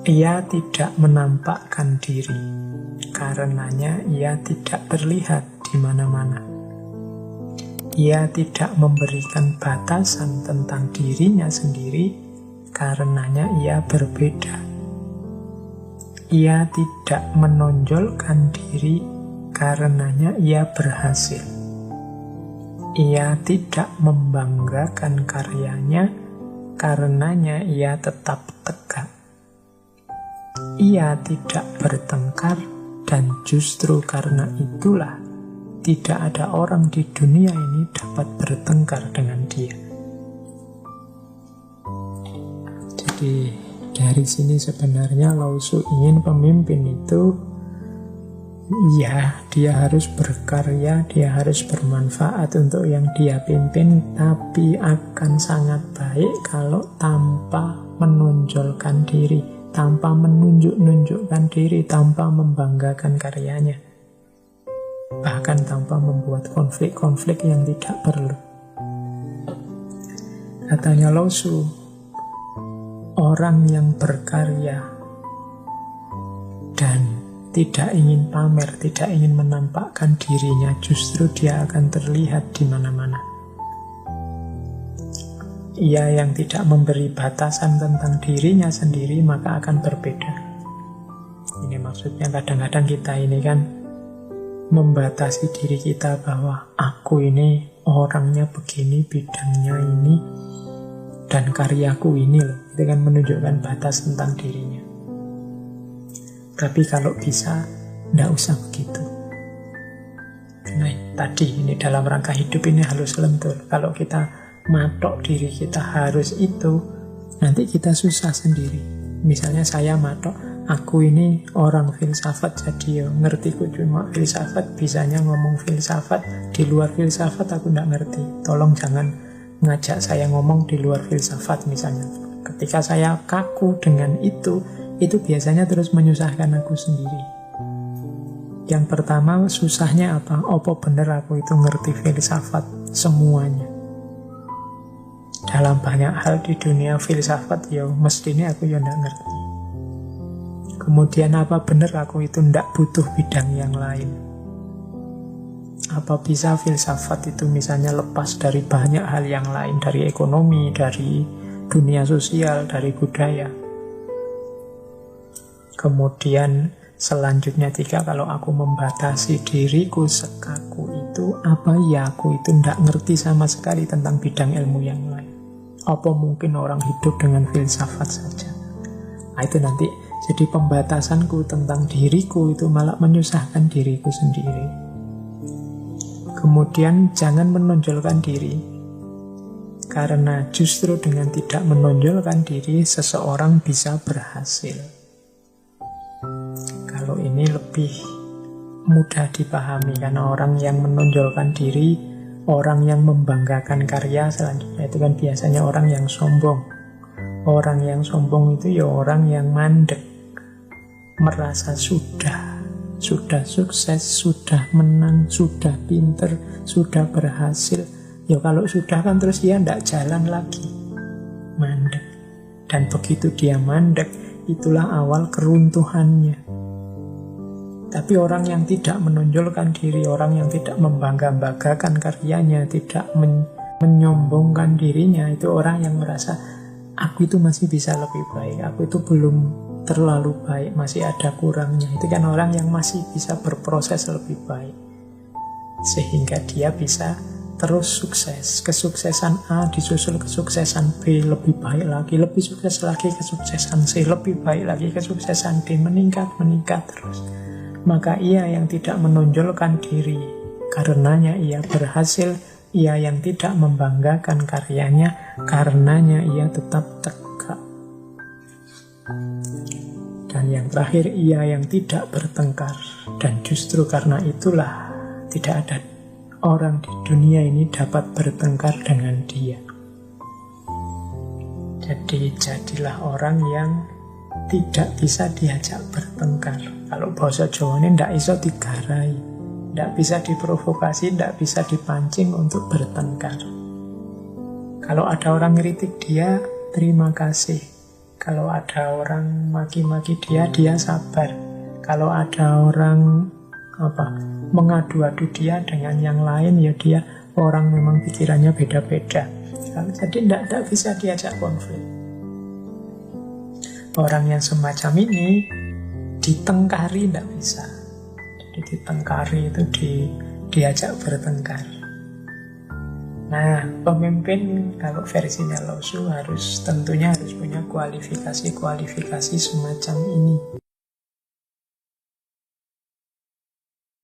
Ia tidak menampakkan diri, karenanya ia tidak terlihat di mana-mana. Ia tidak memberikan batasan tentang dirinya sendiri, karenanya ia berbeda. Ia tidak menonjolkan diri, karenanya ia berhasil. Ia tidak membanggakan karyanya, karenanya ia tetap tegak. Ia tidak bertengkar, dan justru karena itulah tidak ada orang di dunia ini dapat bertengkar dengan dia. Jadi dari sini sebenarnya Lao Tzu ingin pemimpin itu, ya, dia harus berkarya, dia harus bermanfaat untuk yang dia pimpin, tapi akan sangat baik kalau tanpa menonjolkan diri, tanpa menunjuk-nunjukkan diri, tanpa membanggakan karyanya, bahkan tanpa membuat konflik-konflik yang tidak perlu. Katanya Lao Tzu, orang yang berkarya dan tidak ingin pamer, tidak ingin menampakkan dirinya, justru dia akan terlihat di mana-mana. Ia yang tidak memberi batasan tentang dirinya sendiri, maka akan berbeda. Ini maksudnya kadang-kadang kita ini kan membatasi diri kita bahwa aku ini orangnya begini, bidangnya ini, dan karyaku ini loh. Itu kan menunjukkan batas tentang dirinya. Tapi kalau bisa, tidak usah begitu. Nah, tadi ini dalam rangka hidup ini halus lentur. Kalau kita matok diri kita harus itu, nanti kita susah sendiri. Misalnya saya matok, aku ini orang filsafat, jadi ngertiku cuma filsafat, bisanya ngomong filsafat, di luar filsafat aku tidak ngerti. Tolong jangan ngajak saya ngomong di luar filsafat misalnya. Ketika saya kaku dengan itu biasanya terus menyusahkan aku sendiri. Yang pertama, susahnya apa? Apa bener aku itu ngerti filsafat semuanya? Dalam banyak hal di dunia filsafat, ya mestinya aku ya tidak ngerti. Kemudian apa bener aku itu tidak butuh bidang yang lain? Apa bisa filsafat itu misalnya lepas dari banyak hal yang lain, dari ekonomi, dari dunia sosial, dari budaya? Kemudian selanjutnya kalau aku membatasi diriku sekaku itu, apa ya aku itu tidak ngerti sama sekali tentang bidang ilmu yang lain? Apa mungkin orang hidup dengan filsafat saja? Nah, itu nanti jadi pembatasanku tentang diriku itu malah menyusahkan diriku sendiri. Kemudian jangan menonjolkan diri, karena justru dengan tidak menonjolkan diri seseorang bisa berhasil. Kalau ini lebih mudah dipahami, karena orang yang menonjolkan diri, orang yang membanggakan karya selanjutnya itu kan biasanya orang yang sombong. Orang yang sombong itu ya orang yang mandek, merasa sudah sukses, sudah menang, sudah pinter, sudah berhasil. Ya kalau sudah kan terus dia tidak jalan lagi, mandek. Dan begitu dia mandek, itulah awal keruntuhannya. Tapi orang yang tidak menonjolkan diri, orang yang tidak membangga-banggakan karyanya, tidak menyombongkan dirinya, itu orang yang merasa aku itu masih bisa lebih baik, aku itu belum terlalu baik, masih ada kurangnya. Itu kan orang yang masih bisa berproses lebih baik, sehingga dia bisa terus sukses. Kesuksesan A disusul kesuksesan B, lebih baik lagi, lebih sukses lagi kesuksesan C, lebih baik lagi kesuksesan D, meningkat terus. Maka ia yang tidak menonjolkan diri, karenanya ia berhasil. Ia yang tidak membanggakan karyanya, karenanya ia tetap tegak. Dan yang terakhir, ia yang tidak bertengkar. Dan justru karena itulah tidak ada orang di dunia ini dapat bertengkar dengan dia. Jadi jadilah orang yang tidak bisa diajak bertengkar. Kalau bahasa Jawa ini tidak iso digarai, tidak bisa diprovokasi, tidak bisa dipancing untuk bertengkar. Kalau ada orang ngeritik dia, terima kasih. Kalau ada orang maki-maki dia, dia sabar. Kalau ada orang mengadu-adu dia dengan yang lain, ya dia orang memang pikirannya beda-beda. Jadi tidak bisa diajak konflik. Orang yang semacam ini ditengkari tidak bisa. Jadi ditengkari itu diajak bertengkar. Nah, pemimpin kalau versinya Lao Tzu tentunya harus punya kualifikasi semacam ini.